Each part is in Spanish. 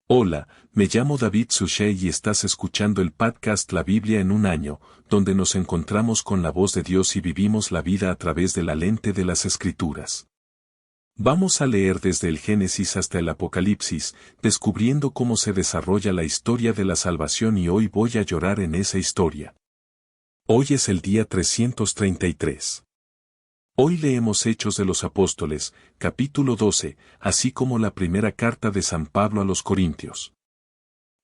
Hola, me llamo David Suchet y estás escuchando el podcast La Biblia en un año, donde nos encontramos con la voz de Dios y vivimos la vida a través de la lente de las Escrituras. Vamos a leer desde el Génesis hasta el Apocalipsis, descubriendo cómo se desarrolla la historia de la salvación y hoy voy a llorar en esa historia. Hoy es el día 333. Hoy leemos Hechos de los Apóstoles, capítulo 12, así como la primera carta de San Pablo a los Corintios.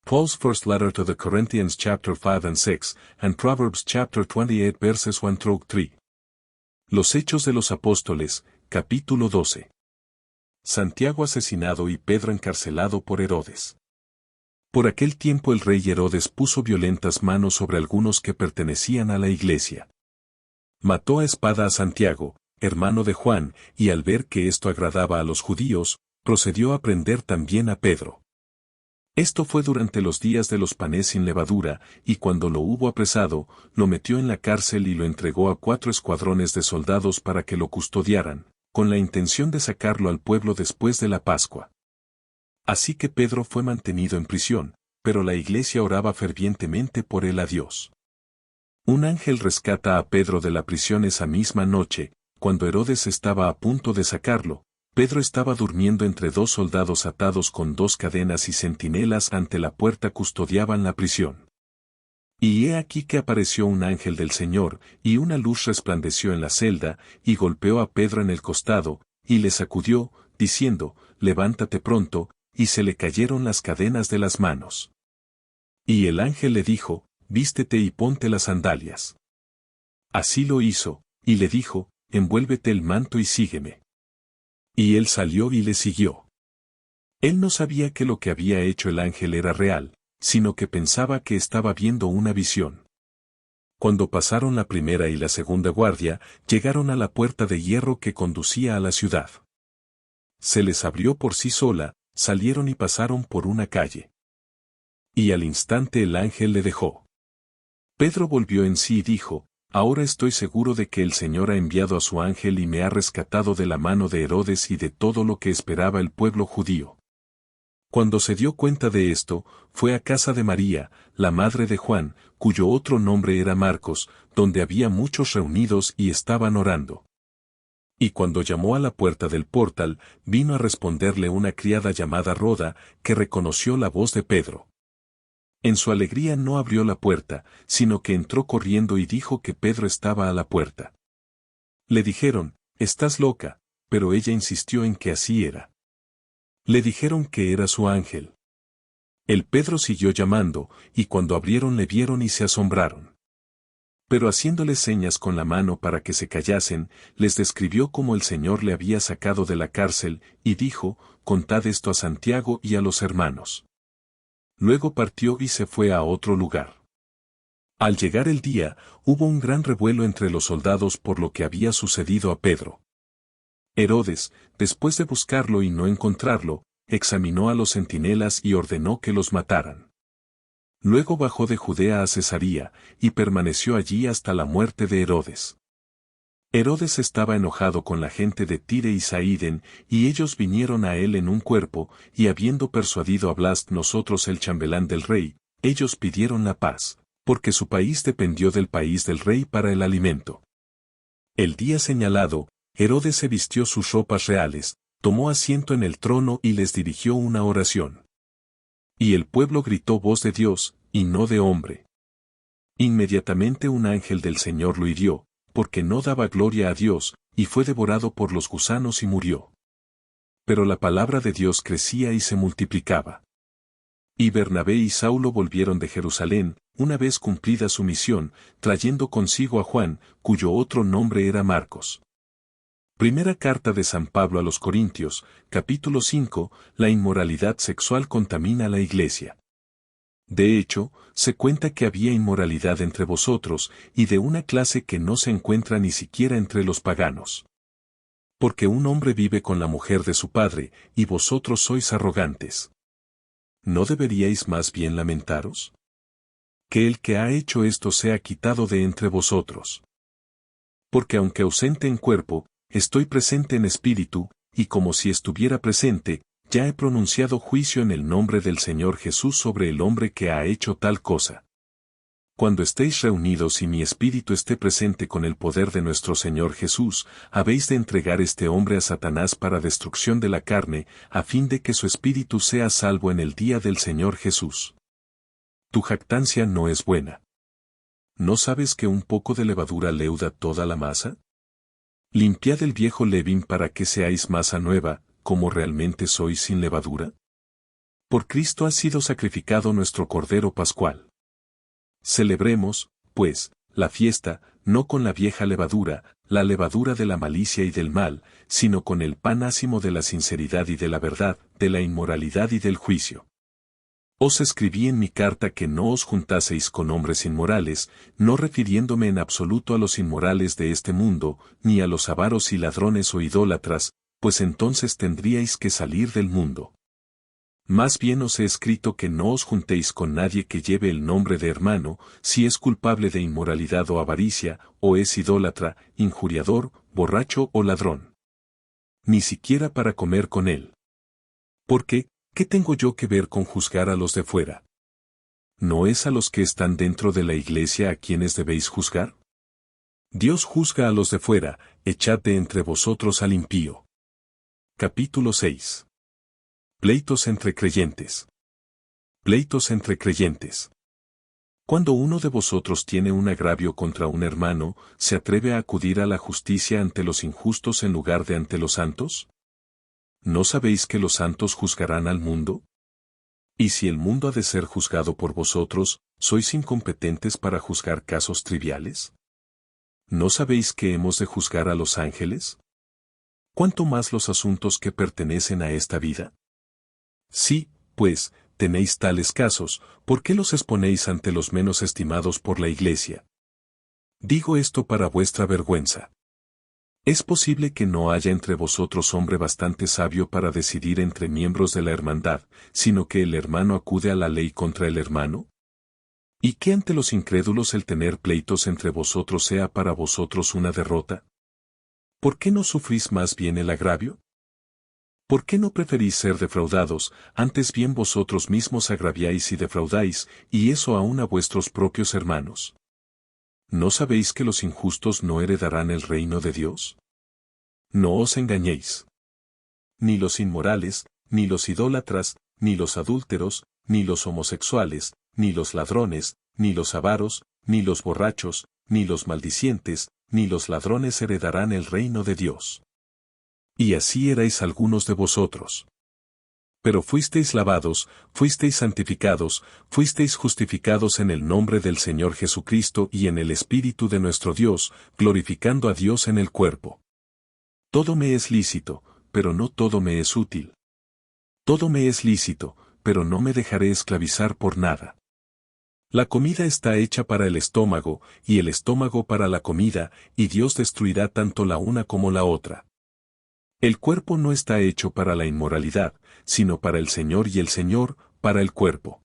Paul's first letter to the Corinthians chapter 5 and 6, and Proverbs chapter 28 verses 1 through 3. Los Hechos de los Apóstoles, capítulo 12. Santiago asesinado y Pedro encarcelado por Herodes. Por aquel tiempo el rey Herodes puso violentas manos sobre algunos que pertenecían a la iglesia. Mató a espada a Santiago, hermano de Juan, y al ver que esto agradaba a los judíos, procedió a prender también a Pedro. Esto fue durante los días de los panes sin levadura, y cuando lo hubo apresado, lo metió en la cárcel y lo entregó a 4 escuadrones de soldados para que lo custodiaran, con la intención de sacarlo al pueblo después de la Pascua. Así que Pedro fue mantenido en prisión, pero la iglesia oraba fervientemente por él a Dios. Un ángel rescata a Pedro de la prisión esa misma noche. Cuando Herodes estaba a punto de sacarlo, Pedro estaba durmiendo entre 2 soldados atados con 2 cadenas y centinelas ante la puerta custodiaban la prisión. Y he aquí que apareció un ángel del Señor, y una luz resplandeció en la celda, y golpeó a Pedro en el costado, y le sacudió, diciendo, levántate pronto, y se le cayeron las cadenas de las manos. Y el ángel le dijo, vístete y ponte las sandalias. Así lo hizo, y le dijo, envuélvete el manto y sígueme. Y él salió y le siguió. Él no sabía que lo que había hecho el ángel era real, sino que pensaba que estaba viendo una visión. Cuando pasaron la primera y la segunda guardia, llegaron a la puerta de hierro que conducía a la ciudad. Se les abrió por sí sola, salieron y pasaron por una calle. Y al instante el ángel le dejó. Pedro volvió en sí y dijo, ahora estoy seguro de que el Señor ha enviado a su ángel y me ha rescatado de la mano de Herodes y de todo lo que esperaba el pueblo judío. Cuando se dio cuenta de esto, fue a casa de María, la madre de Juan, cuyo otro nombre era Marcos, donde había muchos reunidos y estaban orando. Y cuando llamó a la puerta del portal, vino a responderle una criada llamada Roda, que reconoció la voz de Pedro. En su alegría no abrió la puerta, sino que entró corriendo y dijo que Pedro estaba a la puerta. Le dijeron, estás loca, pero ella insistió en que así era. Le dijeron que era su ángel. El Pedro siguió llamando, y cuando abrieron le vieron y se asombraron. Pero haciéndoles señas con la mano para que se callasen, les describió cómo el Señor le había sacado de la cárcel, y dijo, contad esto a Santiago y a los hermanos. Luego partió y se fue a otro lugar. Al llegar el día, hubo un gran revuelo entre los soldados por lo que había sucedido a Pedro. Herodes, después de buscarlo y no encontrarlo, examinó a los centinelas y ordenó que los mataran. Luego bajó de Judea a Cesarea, y permaneció allí hasta la muerte de Herodes. Herodes estaba enojado con la gente de Tire y Saíden, y ellos vinieron a él en un cuerpo, y habiendo persuadido a Blas nosotros el chambelán del rey, ellos pidieron la paz, porque su país dependió del país del rey para el alimento. El día señalado, Herodes se vistió sus ropas reales, tomó asiento en el trono y les dirigió una oración. Y el pueblo gritó voz de Dios, y no de hombre. Inmediatamente un ángel del Señor lo hirió, porque no daba gloria a Dios, y fue devorado por los gusanos y murió. Pero la palabra de Dios crecía y se multiplicaba. Y Bernabé y Saulo volvieron de Jerusalén, una vez cumplida su misión, trayendo consigo a Juan, cuyo otro nombre era Marcos. Primera carta de San Pablo a los Corintios, capítulo 5, la inmoralidad sexual contamina la iglesia. De hecho, se cuenta que había inmoralidad entre vosotros, y de una clase que no se encuentra ni siquiera entre los paganos. Porque un hombre vive con la mujer de su padre, y vosotros sois arrogantes. ¿No deberíais más bien lamentaros? Que el que ha hecho esto sea quitado de entre vosotros. Porque aunque ausente en cuerpo, estoy presente en espíritu, y como si estuviera presente, ya he pronunciado juicio en el nombre del Señor Jesús sobre el hombre que ha hecho tal cosa. Cuando estéis reunidos y mi espíritu esté presente con el poder de nuestro Señor Jesús, habéis de entregar este hombre a Satanás para destrucción de la carne, a fin de que su espíritu sea salvo en el día del Señor Jesús. Tu jactancia no es buena. ¿No sabes que un poco de levadura leuda toda la masa? Limpiad el viejo levín para que seáis masa nueva, como realmente sois sin levadura. Por Cristo ha sido sacrificado nuestro Cordero Pascual. Celebremos, pues, la fiesta, no con la vieja levadura, la levadura de la malicia y del mal, sino con el pan ácimo de la sinceridad y de la verdad, de la inmoralidad y del juicio. Os escribí en mi carta que no os juntaseis con hombres inmorales, no refiriéndome en absoluto a los inmorales de este mundo, ni a los avaros y ladrones o idólatras, pues entonces tendríais que salir del mundo. Más bien os he escrito que no os juntéis con nadie que lleve el nombre de hermano, si es culpable de inmoralidad o avaricia, o es idólatra, injuriador, borracho o ladrón. Ni siquiera para comer con él. Porque, ¿qué tengo yo que ver con juzgar a los de fuera? ¿No es a los que están dentro de la iglesia a quienes debéis juzgar? Dios juzga a los de fuera, echad de entre vosotros al impío. Capítulo 6. Pleitos entre creyentes. Pleitos entre creyentes. Cuando uno de vosotros tiene un agravio contra un hermano, ¿se atreve a acudir a la justicia ante los injustos en lugar de ante los santos? ¿No sabéis que los santos juzgarán al mundo? Y si el mundo ha de ser juzgado por vosotros, ¿sois incompetentes para juzgar casos triviales? ¿No sabéis que hemos de juzgar a los ángeles? ¿Cuánto más los asuntos que pertenecen a esta vida? Sí, pues, tenéis tales casos, ¿por qué los exponéis ante los menos estimados por la Iglesia? Digo esto para vuestra vergüenza. ¿Es posible que no haya entre vosotros hombre bastante sabio para decidir entre miembros de la hermandad, sino que el hermano acude a la ley contra el hermano? ¿Y que ante los incrédulos el tener pleitos entre vosotros sea para vosotros una derrota? ¿Por qué no sufrís más bien el agravio? ¿Por qué no preferís ser defraudados, antes bien vosotros mismos agraviáis y defraudáis, y eso aún a vuestros propios hermanos? ¿No sabéis que los injustos no heredarán el reino de Dios? No os engañéis. Ni los inmorales, ni los idólatras, ni los adúlteros, ni los homosexuales, ni los ladrones, ni los avaros, ni los borrachos, ni los maldicientes, ni los ladrones heredarán el reino de Dios. Y así erais algunos de vosotros. Pero fuisteis lavados, fuisteis santificados, fuisteis justificados en el nombre del Señor Jesucristo y en el Espíritu de nuestro Dios, glorificando a Dios en el cuerpo. Todo me es lícito, pero no todo me es útil. Todo me es lícito, pero no me dejaré esclavizar por nada. La comida está hecha para el estómago, y el estómago para la comida, y Dios destruirá tanto la una como la otra. El cuerpo no está hecho para la inmoralidad, sino para el Señor y el Señor, para el cuerpo.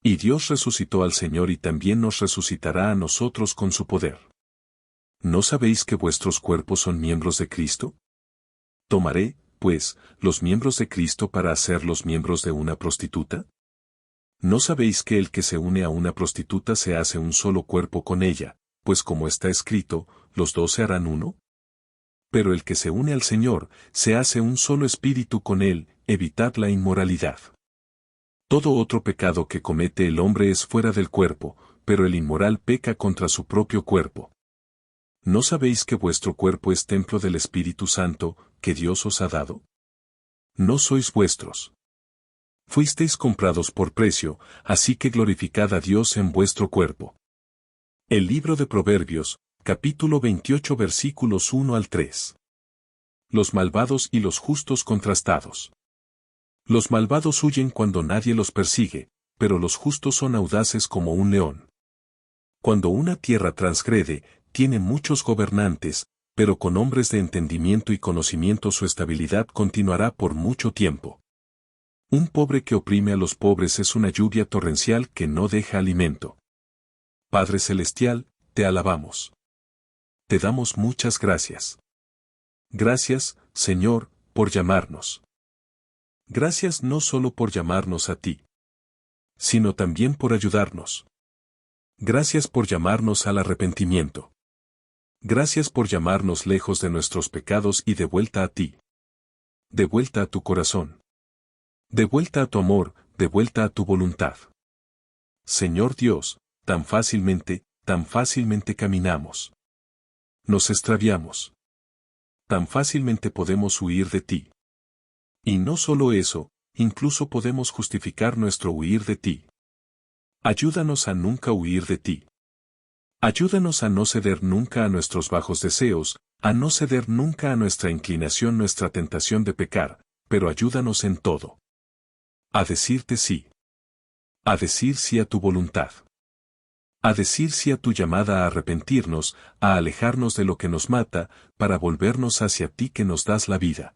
Y Dios resucitó al Señor y también nos resucitará a nosotros con su poder. ¿No sabéis que vuestros cuerpos son miembros de Cristo? ¿Tomaré, pues, los miembros de Cristo para hacerlos miembros de una prostituta? ¿No sabéis que el que se une a una prostituta se hace un solo cuerpo con ella, pues como está escrito, los dos se harán uno? Pero el que se une al Señor, se hace un solo espíritu con él, evitad la inmoralidad. Todo otro pecado que comete el hombre es fuera del cuerpo, pero el inmoral peca contra su propio cuerpo. ¿No sabéis que vuestro cuerpo es templo del Espíritu Santo, que Dios os ha dado? No sois vuestros. Fuisteis comprados por precio, así que glorificad a Dios en vuestro cuerpo. El libro de Proverbios, capítulo 28 versículos 1 al 3. Los malvados y los justos contrastados. Los malvados huyen cuando nadie los persigue, pero los justos son audaces como un león. Cuando una tierra transgrede, tiene muchos gobernantes, pero con hombres de entendimiento y conocimiento su estabilidad continuará por mucho tiempo. Un pobre que oprime a los pobres es una lluvia torrencial que no deja alimento. Padre Celestial, te alabamos. Te damos muchas gracias. Gracias, Señor, por llamarnos. Gracias no solo por llamarnos a ti, sino también por ayudarnos. Gracias por llamarnos al arrepentimiento. Gracias por llamarnos lejos de nuestros pecados y de vuelta a ti. De vuelta a tu corazón. De vuelta a tu amor, de vuelta a tu voluntad. Señor Dios, tan fácilmente caminamos. Nos extraviamos. Tan fácilmente podemos huir de ti. Y no solo eso, incluso podemos justificar nuestro huir de ti. Ayúdanos a nunca huir de ti. Ayúdanos a no ceder nunca a nuestros bajos deseos, a no ceder nunca a nuestra inclinación, nuestra tentación de pecar, pero ayúdanos en todo. A decirte sí. A decir sí a tu voluntad. A decir sí a tu llamada a arrepentirnos, a alejarnos de lo que nos mata, para volvernos hacia ti que nos das la vida.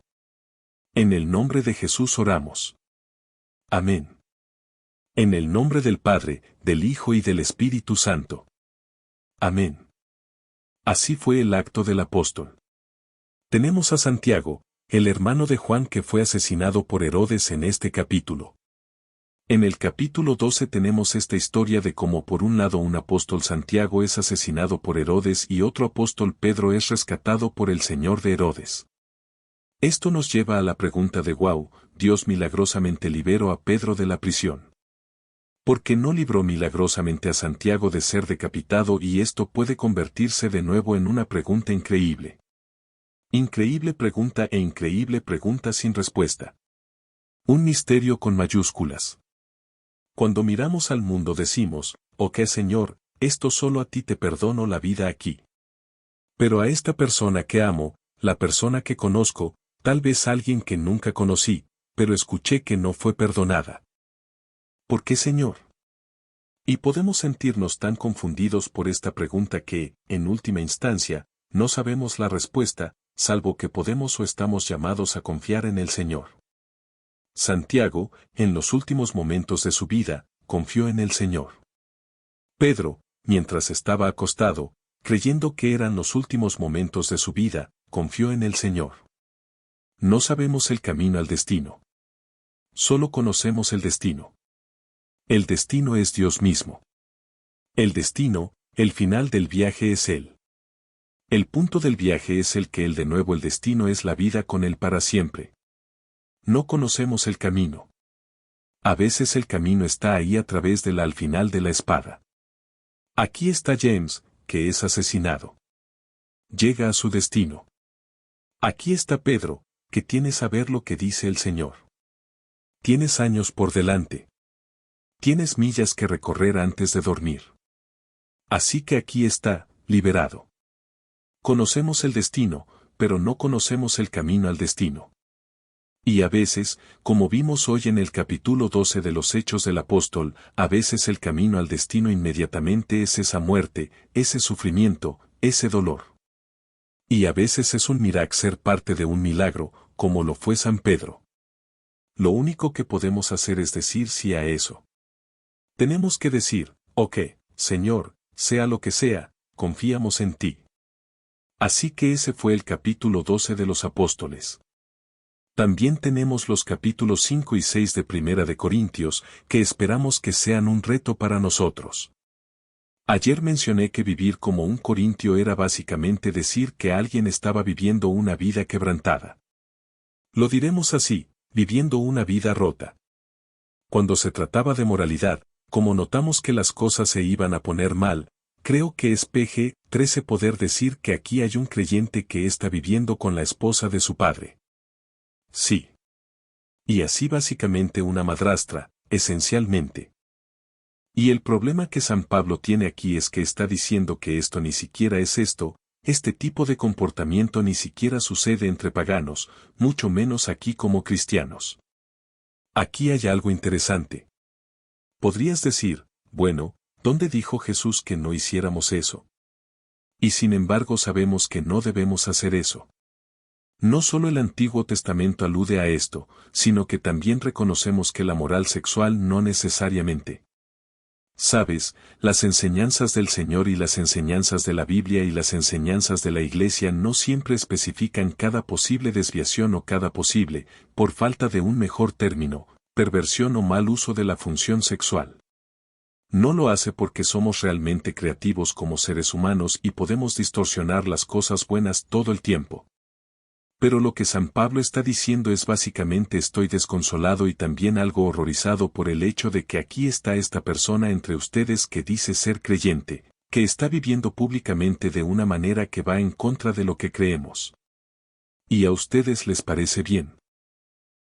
En el nombre de Jesús oramos. Amén. En el nombre del Padre, del Hijo y del Espíritu Santo. Amén. Así fue el acto del apóstol. Tenemos a Santiago, el hermano de Juan que fue asesinado por Herodes en este capítulo. En el capítulo 12 tenemos esta historia de cómo por un lado un apóstol Santiago es asesinado por Herodes y otro apóstol Pedro es rescatado por el Señor de Herodes. Esto nos lleva a la pregunta de wow, Dios milagrosamente liberó a Pedro de la prisión. ¿Por qué no libró milagrosamente a Santiago de ser decapitado? Y esto puede convertirse de nuevo en una pregunta increíble. Increíble pregunta e increíble pregunta sin respuesta. Un misterio con mayúsculas. Cuando miramos al mundo decimos, ok Señor, esto solo a ti te perdono la vida aquí. Pero a esta persona que amo, la persona que conozco, tal vez alguien que nunca conocí, pero escuché que no fue perdonada. ¿Por qué Señor? Y podemos sentirnos tan confundidos por esta pregunta que, en última instancia, no sabemos la respuesta, salvo que podemos o estamos llamados a confiar en el Señor. Santiago, en los últimos momentos de su vida, confió en el Señor. Pedro, mientras estaba acostado, creyendo que eran los últimos momentos de su vida, confió en el Señor. No sabemos el camino al destino. Solo conocemos el destino. El destino es Dios mismo. El destino, el final del viaje es Él. El punto del viaje es el que Él de nuevo el destino es la vida con Él para siempre. No conocemos el camino. A veces el camino está ahí a través de la al final de la espada. Aquí está James, que es asesinado. Llega a su destino. Aquí está Pedro, que tiene saber lo que dice el Señor. Tienes años por delante. Tienes millas que recorrer antes de dormir. Así que aquí está, liberado. Conocemos el destino, pero no conocemos el camino al destino. Y a veces, como vimos hoy en el capítulo 12 de los Hechos del Apóstol, a veces el camino al destino inmediatamente es esa muerte, ese sufrimiento, ese dolor. Y a veces es un milagro ser parte de un milagro, como lo fue San Pedro. Lo único que podemos hacer es decir sí a eso. Tenemos que decir, ok, Señor, sea lo que sea, confiamos en ti. Así que ese fue el capítulo 12 de los Apóstoles. También tenemos los capítulos 5 y 6 de Primera de Corintios, que esperamos que sean un reto para nosotros. Ayer mencioné que vivir como un corintio era básicamente decir que alguien estaba viviendo una vida quebrantada. Lo diremos así, viviendo una vida rota. Cuando se trataba de moralidad, como notamos que las cosas se iban a poner mal, creo que es PG 13 poder decir que aquí hay un creyente que está viviendo con la esposa de su padre. Sí. Y así básicamente una madrastra, esencialmente. Y el problema que San Pablo tiene aquí es que está diciendo que esto ni siquiera es esto, este tipo de comportamiento ni siquiera sucede entre paganos, mucho menos aquí como cristianos. Aquí hay algo interesante. Podrías decir, bueno, ¿dónde dijo Jesús que no hiciéramos eso? Y sin embargo sabemos que no debemos hacer eso. No solo el Antiguo Testamento alude a esto, sino que también reconocemos que la moral sexual no necesariamente Sabes, las enseñanzas del Señor y las enseñanzas de la Biblia y las enseñanzas de la Iglesia no siempre especifican cada posible desviación o cada posible, por falta de un mejor término, perversión o mal uso de la función sexual. No lo hace porque somos realmente creativos como seres humanos y podemos distorsionar las cosas buenas todo el tiempo. Pero lo que San Pablo está diciendo es básicamente estoy desconsolado y también algo horrorizado por el hecho de que aquí está esta persona entre ustedes que dice ser creyente, que está viviendo públicamente de una manera que va en contra de lo que creemos. ¿Y a ustedes les parece bien?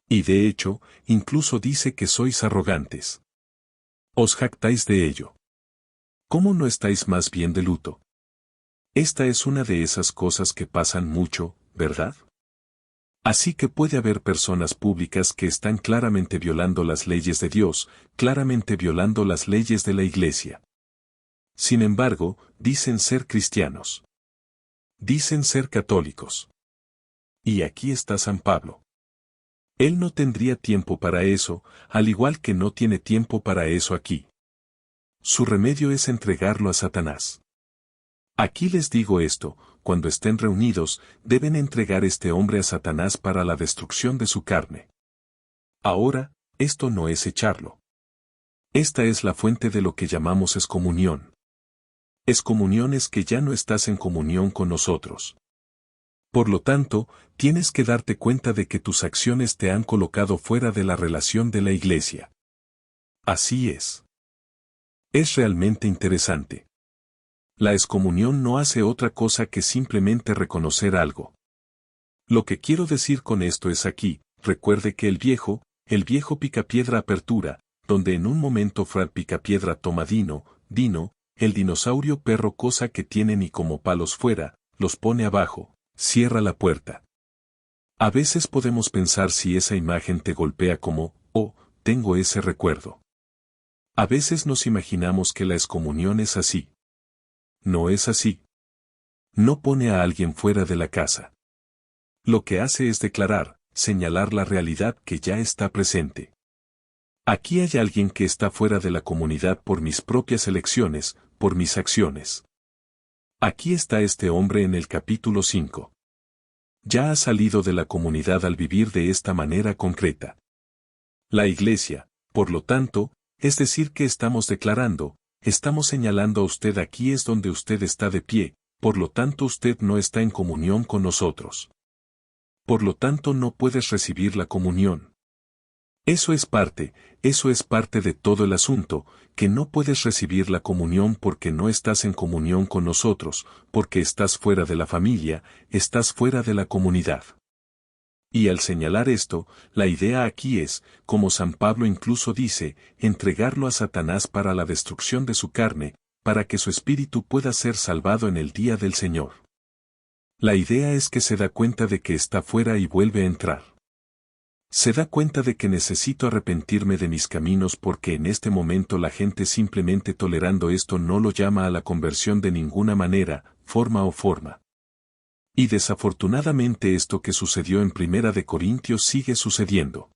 Y de hecho, incluso dice que sois arrogantes. Os jactáis de ello. ¿Cómo no estáis más bien de luto? Esta es una de esas cosas que pasan mucho, ¿verdad? Así que puede haber personas públicas que están claramente violando las leyes de Dios, claramente violando las leyes de la Iglesia. Sin embargo, dicen ser cristianos. Dicen ser católicos. Y aquí está San Pablo. Él no tendría tiempo para eso, al igual que no tiene tiempo para eso aquí. Su remedio es entregarlo a Satanás. Aquí les digo esto, cuando estén reunidos, deben entregar este hombre a Satanás para la destrucción de su carne. Ahora, esto no es echarlo. Esta es la fuente de lo que llamamos excomunión. Excomunión es que ya no estás en comunión con nosotros. Por lo tanto, tienes que darte cuenta de que tus acciones te han colocado fuera de la relación de la Iglesia. Así es. Es realmente interesante. La excomunión no hace otra cosa que simplemente reconocer algo. Lo que quiero decir con esto es aquí, recuerde que el viejo Picapiedra apertura, donde en un momento Fray Picapiedra toma Dino, el dinosaurio perro cosa que tienen y como palos fuera, los pone abajo, cierra la puerta. A veces podemos pensar si esa imagen te golpea como, oh, tengo ese recuerdo. A veces nos imaginamos que la excomunión es así. No es así. No pone a alguien fuera de la casa. Lo que hace es declarar, señalar la realidad que ya está presente. Aquí hay alguien que está fuera de la comunidad por mis propias elecciones, por mis acciones. Aquí está este hombre en el capítulo 5. Ya ha salido de la comunidad al vivir de esta manera concreta. La Iglesia, por lo tanto, es decir que estamos declarando, estamos señalando a usted aquí es donde usted está de pie, por lo tanto usted no está en comunión con nosotros. Por lo tanto no puedes recibir la comunión. Eso es parte de todo el asunto, que no puedes recibir la comunión porque no estás en comunión con nosotros, porque estás fuera de la familia, estás fuera de la comunidad. Y al señalar esto, la idea aquí es, como San Pablo incluso dice, entregarlo a Satanás para la destrucción de su carne, para que su espíritu pueda ser salvado en el día del Señor. La idea es que se da cuenta de que está fuera y vuelve a entrar. Se da cuenta de que necesito arrepentirme de mis caminos porque en este momento la gente simplemente tolerando esto no lo llama a la conversión de ninguna manera, forma o forma. Y desafortunadamente esto que sucedió en Primera de Corintios sigue sucediendo.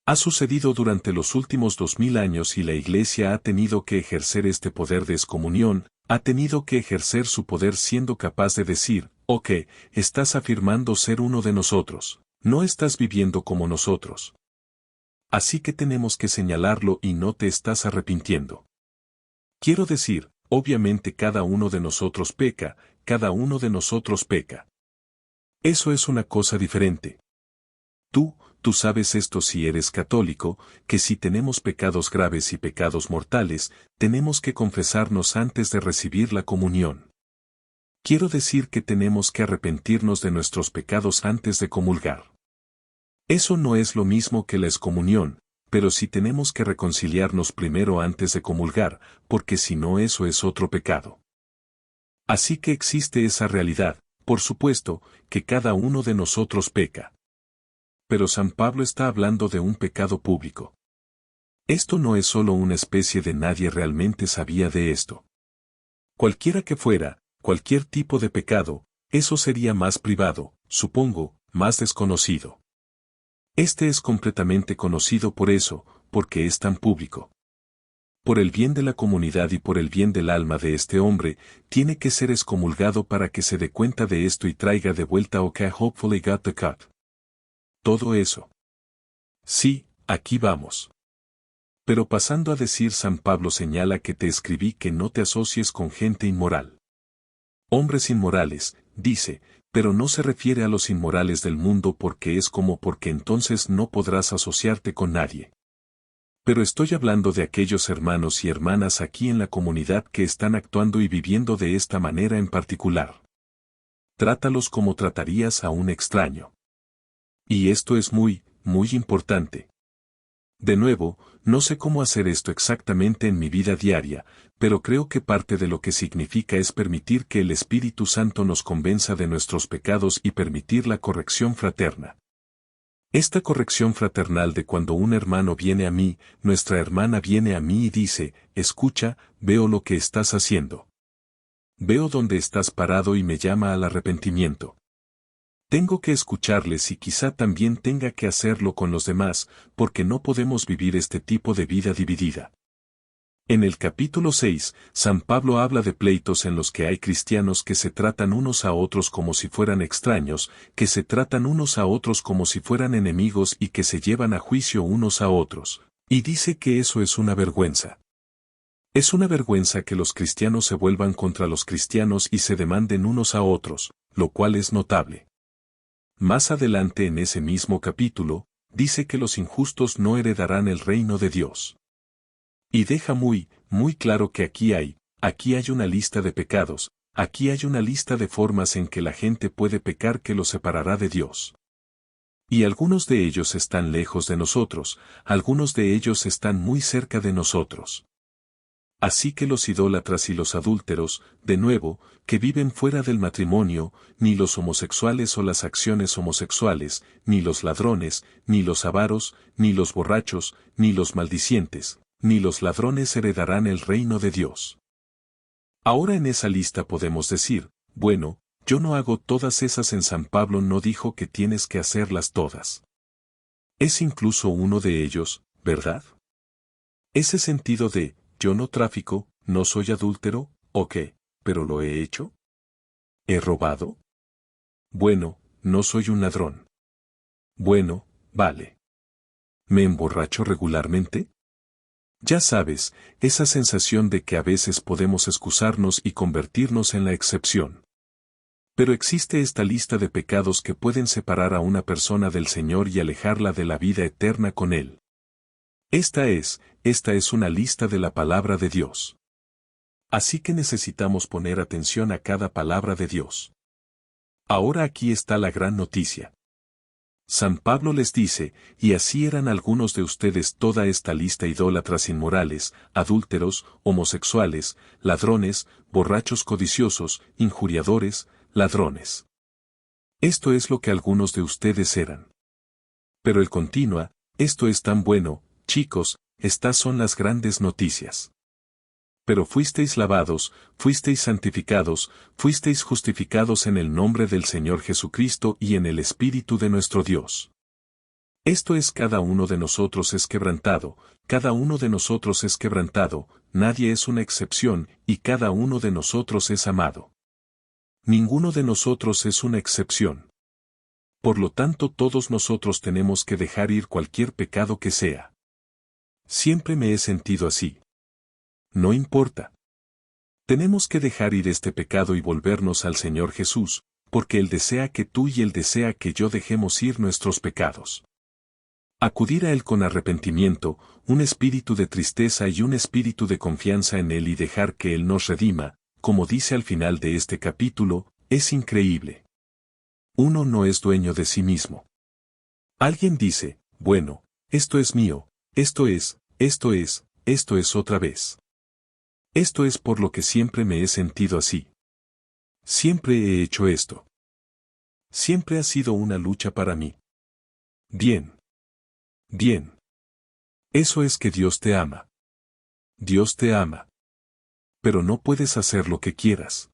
Ha sucedido durante los últimos 2000 años y la Iglesia ha tenido que ejercer este poder de excomunión, ha tenido que ejercer su poder siendo capaz de decir, ok, estás afirmando ser uno de nosotros, no estás viviendo como nosotros. Así que tenemos que señalarlo y no te estás arrepintiendo. Quiero decir, obviamente cada uno de nosotros peca, cada uno de nosotros peca. Eso es una cosa diferente. Tú sabes esto si eres católico, que si tenemos pecados graves y pecados mortales, tenemos que confesarnos antes de recibir la comunión. Quiero decir que tenemos que arrepentirnos de nuestros pecados antes de comulgar. Eso no es lo mismo que la excomunión, pero sí tenemos que reconciliarnos primero antes de comulgar, porque si no eso es otro pecado. Así que existe esa realidad, por supuesto, que cada uno de nosotros peca. Pero San Pablo está hablando de un pecado público. Esto no es solo una especie de nadie realmente sabía de esto. Cualquiera que fuera, cualquier tipo de pecado, eso sería más privado, supongo, más desconocido. Este es completamente conocido por eso, porque es tan público. Por el bien de la comunidad y por el bien del alma de este hombre, tiene que ser excomulgado para que se dé cuenta de esto y traiga de vuelta o que hopefully got the cut. Todo eso. Sí, aquí vamos. Pero pasando a decir, San Pablo señala que te escribí que no te asocies con gente inmoral. Hombres inmorales, dice, pero no se refiere a los inmorales del mundo porque entonces no podrás asociarte con nadie. Pero estoy hablando de aquellos hermanos y hermanas aquí en la comunidad que están actuando y viviendo de esta manera en particular. Trátalos como tratarías a un extraño. Y esto es muy, muy importante. De nuevo, no sé cómo hacer esto exactamente en mi vida diaria, pero creo que parte de lo que significa es permitir que el Espíritu Santo nos convenza de nuestros pecados y permitir la corrección fraterna. Esta corrección fraternal de cuando un hermano viene a mí, nuestra hermana viene a mí y dice, escucha, veo lo que estás haciendo. Veo dónde estás parado y me llama al arrepentimiento. Tengo que escucharles y quizá también tenga que hacerlo con los demás, porque no podemos vivir este tipo de vida dividida. En el capítulo 6, San Pablo habla de pleitos en los que hay cristianos que se tratan unos a otros como si fueran extraños, que se tratan unos a otros como si fueran enemigos y que se llevan a juicio unos a otros, y dice que eso es una vergüenza. Es una vergüenza que los cristianos se vuelvan contra los cristianos y se demanden unos a otros, lo cual es notable. Más adelante en ese mismo capítulo, dice que los injustos no heredarán el reino de Dios. Y deja muy, muy claro que aquí hay una lista de pecados, aquí hay una lista de formas en que la gente puede pecar que lo separará de Dios. Y algunos de ellos están lejos de nosotros, algunos de ellos están muy cerca de nosotros. Así que los idólatras y los adúlteros, de nuevo, que viven fuera del matrimonio, ni los homosexuales o las acciones homosexuales, ni los ladrones, ni los avaros, ni los borrachos, ni los maldicientes, ni los ladrones heredarán el reino de Dios. Ahora en esa lista podemos decir, bueno, yo no hago todas esas. En San Pablo no dijo que tienes que hacerlas todas. Es incluso uno de ellos, ¿verdad? Ese sentido de, yo no trafico, no soy adúltero, ¿o qué? ¿Pero lo he hecho? ¿He robado? Bueno, no soy un ladrón. Bueno, vale. ¿Me emborracho regularmente? Ya sabes, esa sensación de que a veces podemos excusarnos y convertirnos en la excepción. Pero existe esta lista de pecados que pueden separar a una persona del Señor y alejarla de la vida eterna con Él. Esta es una lista de la palabra de Dios. Así que necesitamos poner atención a cada palabra de Dios. Ahora aquí está la gran noticia. San Pablo les dice, y así eran algunos de ustedes toda esta lista: idólatras, inmorales, adúlteros, homosexuales, ladrones, borrachos, codiciosos, injuriadores, ladrones. Esto es lo que algunos de ustedes eran. Pero él continúa, esto es tan bueno, chicos, estas son las grandes noticias. Pero fuisteis lavados, fuisteis santificados, fuisteis justificados en el nombre del Señor Jesucristo y en el Espíritu de nuestro Dios. Esto es, cada uno de nosotros es quebrantado, cada uno de nosotros es quebrantado, nadie es una excepción, y cada uno de nosotros es amado. Ninguno de nosotros es una excepción. Por lo tanto, todos nosotros tenemos que dejar ir cualquier pecado que sea. Siempre me he sentido así. No importa. Tenemos que dejar ir este pecado y volvernos al Señor Jesús, porque Él desea que tú y Él desea que yo dejemos ir nuestros pecados. Acudir a Él con arrepentimiento, un espíritu de tristeza y un espíritu de confianza en Él y dejar que Él nos redima, como dice al final de este capítulo, es increíble. Uno no es dueño de sí mismo. Alguien dice, bueno, esto es mío, esto es otra vez. Esto es por lo que siempre me he sentido así. Siempre he hecho esto. Siempre ha sido una lucha para mí. Bien. Bien. Eso es que Dios te ama. Dios te ama. Pero no puedes hacer lo que quieras.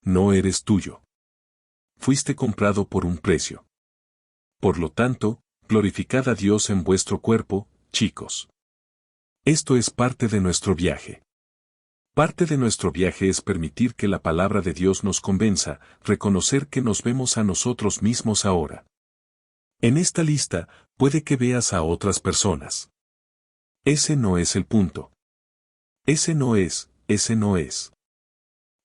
No eres tuyo. Fuiste comprado por un precio. Por lo tanto, glorificad a Dios en vuestro cuerpo, chicos. Esto es parte de nuestro viaje. Parte de nuestro viaje es permitir que la palabra de Dios nos convenza, reconocer que nos vemos a nosotros mismos ahora. En esta lista, puede que veas a otras personas. Ese no es el punto. Ese no es.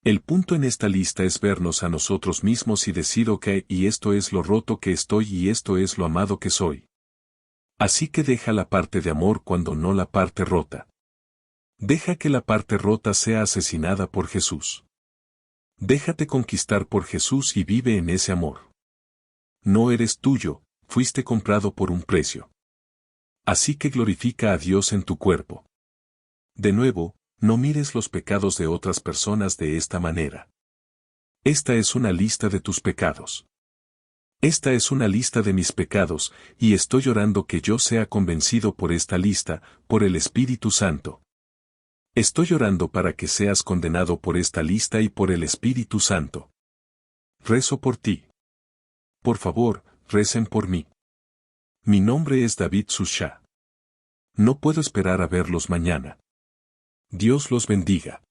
El punto en esta lista es vernos a nosotros mismos y decir ok, y esto es lo roto que estoy y esto es lo amado que soy. Así que deja la parte de amor cuando no la parte rota. Deja que la parte rota sea asesinada por Jesús. Déjate conquistar por Jesús y vive en ese amor. No eres tuyo, fuiste comprado por un precio. Así que glorifica a Dios en tu cuerpo. De nuevo, no mires los pecados de otras personas de esta manera. Esta es una lista de tus pecados. Esta es una lista de mis pecados, y estoy orando que yo sea convencido por esta lista, por el Espíritu Santo. Estoy orando para que seas condenado por esta lista y por el Espíritu Santo. Rezo por ti. Por favor, recen por mí. Mi nombre es David Susha. No puedo esperar a verlos mañana. Dios los bendiga.